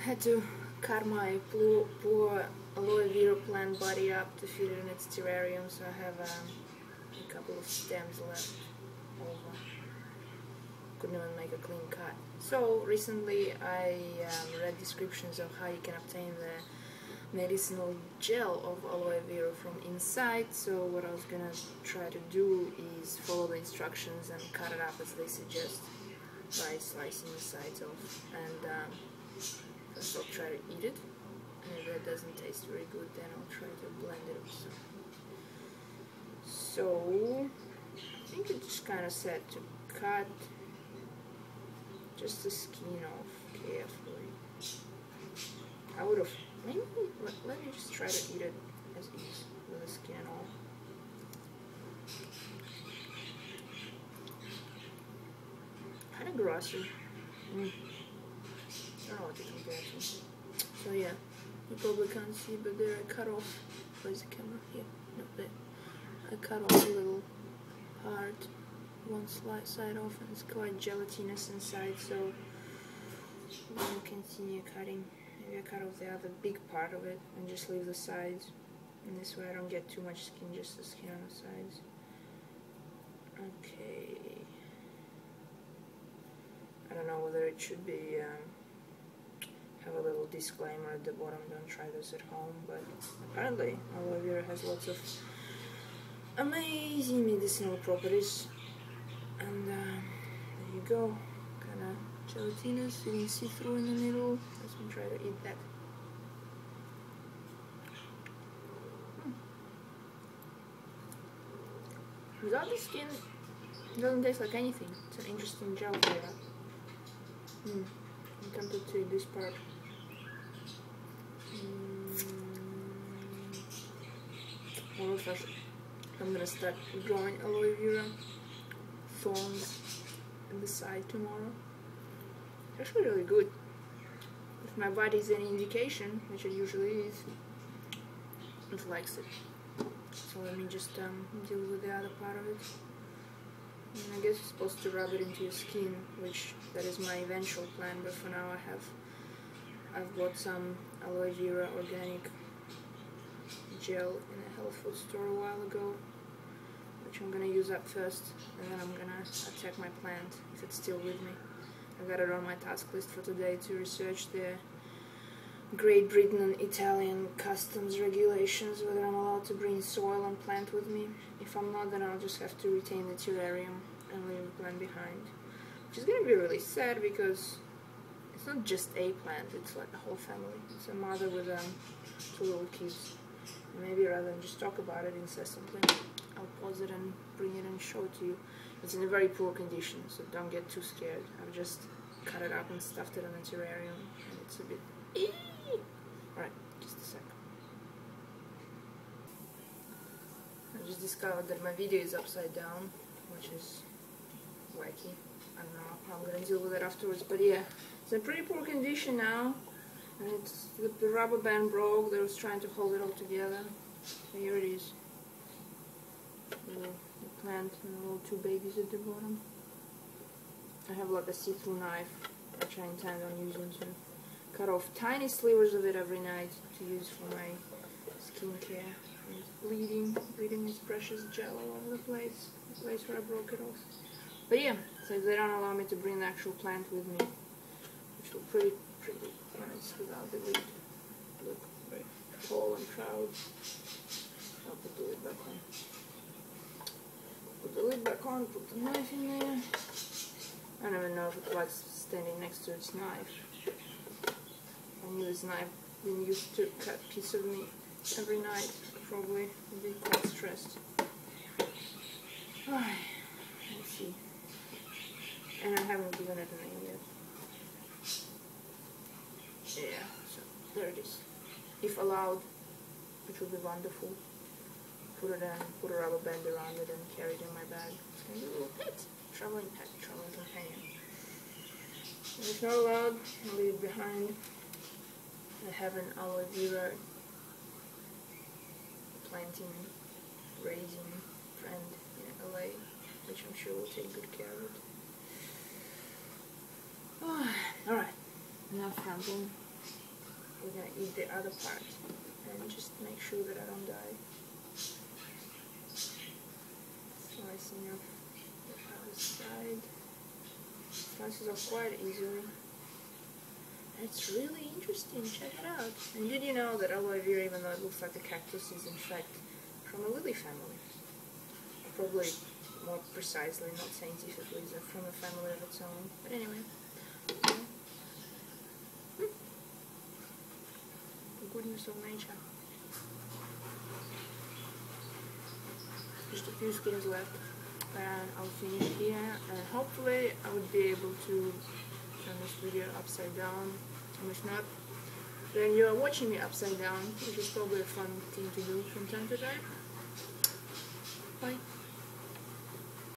Had to cut my poor aloe vera plant body up to fit it in its terrarium, so I have a couple of stems left over. Couldn't even make a clean cut. So recently I read descriptions of how you can obtain the medicinal gel of aloe vera from inside, so what I was gonna try to do is follow the instructions and cut it up as they suggest by slicing the sides off. And first I'll try to eat it, and if that doesn't taste very good, then I'll try to blend it also. So I think it's just kind of set to cut just the skin off carefully. I would have maybe let me just try to eat it as is with the skin off. Kind of grassy. I don't know what to compare to. So yeah, you probably can't see, but there I cut off. Where's the camera? Here, no, there. I cut off a little part, one side off, and it's quite gelatinous inside. So then you continue cutting. Maybe I cut off the other big part of it and just leave the sides. And this way I don't get too much skin, just the skin on the sides. Okay. I don't know whether it should be have a little disclaimer at the bottom, don't try this at home, but apparently aloe vera has lots of amazing medicinal properties. And there you go, kind of gelatinous, you can see through in the middle. Let's try to eat that. Without the skin, it doesn't taste like anything. It's an interesting gel flavor. I'm tempted to eat this part. More of I'm gonna start growing aloe vera thorns in the side tomorrow. It's actually really good. If my body is any indication, which it usually is, it likes it. So let me just deal with the other part of it. And I guess you're supposed to rub it into your skin, which that is my eventual plan, but for now I've bought some aloe vera organic gel in a health food store a while ago, which I'm gonna use up first, and then I'm gonna attack my plant if it's still with me. I got it on my task list for today to research the Great Britain and Italian customs regulations, whether I'm allowed to bring soil and plant with me. If I'm not, then I'll just have to retain the terrarium and leave the plant behind, which is gonna be really sad because it's not just a plant, it's like a whole family. It's a mother with 2 little kids. Maybe rather than just talk about it incessantly, I'll pause it and bring it and show it to you. It's in a very poor condition, so don't get too scared. I've just cut it up and stuffed it in a terrarium, and it's a bit Alright, just a sec. I just discovered that my video is upside down, which is wacky. I don't know how I'm gonna deal with it afterwards, but yeah, it's in pretty poor condition now. And it's the rubber band broke that was trying to hold it all together. So here it is. The plant and the little 2 babies at the bottom. I have like a see-through knife, which I intend on using to cut off tiny slivers of it every night to use for my skincare. And it's bleeding this precious gel all over the place where I broke it off. But yeah, so they don't allow me to bring the actual plant with me, which will pretty nice without the lid. Look very tall and proud. I'll put the lid back on. Put the lid back on, put the knife in there. I don't even know if it likes standing next to its knife. I knew this knife being used to cut a piece of meat every night, probably would be quite stressed. Let's see. And I haven't given it a name yet. Yeah, so there it is. If allowed, which would be wonderful. Put it in, put a rubber band around it and carry it in my bag. It's going to be a little pet, traveling companion. And if not allowed, I'll leave it behind. I have an aloe vera planting, raising friend in LA, which I'm sure will take good care of it. Alright, enough rambling. we're gonna eat the other part and just make sure that I don't die. Slicing off the other side. Slices off quite easily. It's really interesting, check it out. And did you know that aloe vera, even though it looks like a cactus, is in fact from a lily family? Probably more precisely, not scientifically, is from a family of its own. But anyway. The goodness of nature. Just a few skins left. And I'll finish here, and hopefully I would be able to turn this video upside down, and if not, then you are watching me upside down, which is probably a fun thing to do from time to time. Bye.